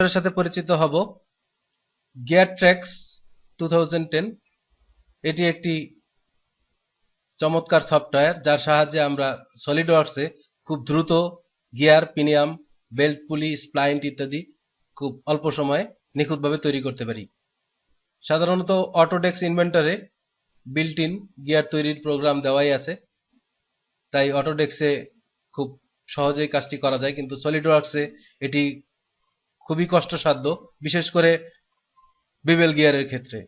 সফটওয়্যারের সাথে পরিচিত হব। গিয়ার ট্র্যাক্স 2010 এটি একটি চমৎকার সফটওয়্যার, যার সাহায্যে আমরা সলিডওয়ার্কসে খুব দ্রুত গিয়ার, পিনিয়াম, বেল্ট পুলি, স্প্লাইন্ট ইত্যাদি খুব অল্প সময়ে নিখুঁতভাবে তৈরি করতে পারি। সাধারণত অটোডেস্ক ইনভেন্টরে বিল্ট ইন গিয়ার তৈরির প্রোগ্রাম দেওয়াই আছে, তাই অটোডেস্কে খুব সহজেই কাজটি করা যায়, কিন্তু সলিডওয়ার্কসে এটি খুবই কষ্টসাধ্য, বিশেষ করে বিবেল গিয়ারের ক্ষেত্রে।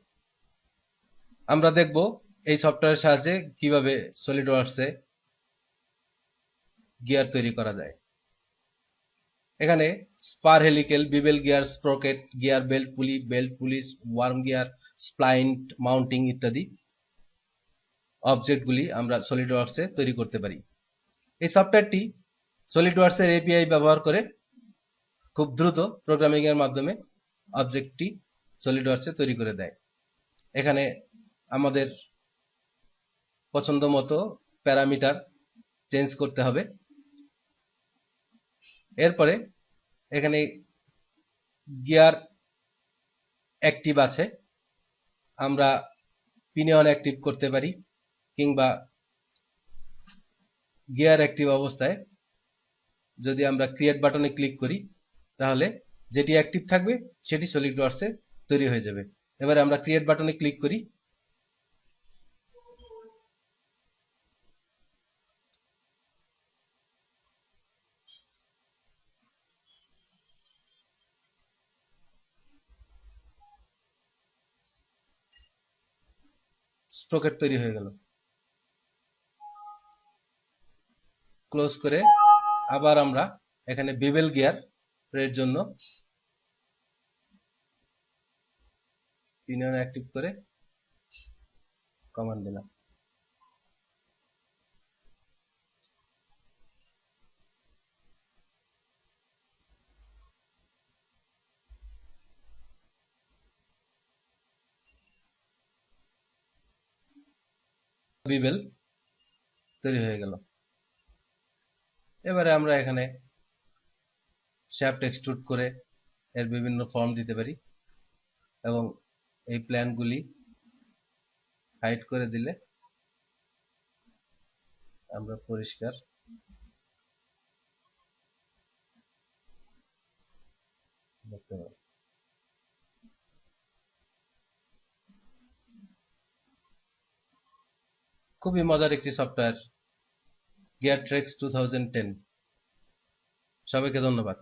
আমরা দেখব এই সফটওয়্যারের সাহায্যে কিভাবে সলিডওয়ার্কসে গিয়ার তৈরি করা যায়। এখানে spur, helical, bevel gear, sprocket, gear belt pulleys, worm gear, spline, mounting ইত্যাদি অবজেক্টগুলি আমরা সলিডওয়ার্কসে তৈরি করতে পারি। এই সফটওয়্যারটি সলিডওয়ার্কসের এপিআই ব্যবহার করে খুব দ্রুত প্রোগ্রামিং এর মাধ্যমে অবজেক্টটি সলিডওয়ার্কসে তৈরি করে দেয়। এখানে আমাদের পছন্দ মতো প্যারামিটার চেঞ্জ করতে হবে। এরপরে এখানে গিয়ার অ্যাক্টিভ আছে, আমরা পিনিয়ন অ্যাক্টিভ করতে পারি, কিংবা গিয়ার অ্যাক্টিভ অবস্থায় যদি আমরা ক্রিয়েট বাটনে ক্লিক করি তাহলে যেটি অ্যাক্টিভ থাকবে সেটি সলিডওয়ার্কসে তৈরি হয়ে যাবে। এবারে আমরা ক্রিয়েট বাটনে ক্লিক করি। স্প্রকেট তৈরি হয়ে গেল। ক্লোজ করে আবার আমরা এখানে বিবেল গিয়ার এর জন্য পিনিয়ন অ্যাক্টিভ করে কমান্ড দিলাম। বিবেল তৈরি হয়ে গেল। এবারে আমরা এখানে শ্যাফট এক্সট্রুড করে এর বিভিন্ন ফর্ম দিতে পারি এবং এই প্ল্যানগুলি হাইড করে দিলে আমরা পরিষ্কার দেখতে পারি। খুবই মজার একটি সফটওয়্যার গিয়ার ট্র্যাক্স 2010। সবাইকে ধন্যবাদ।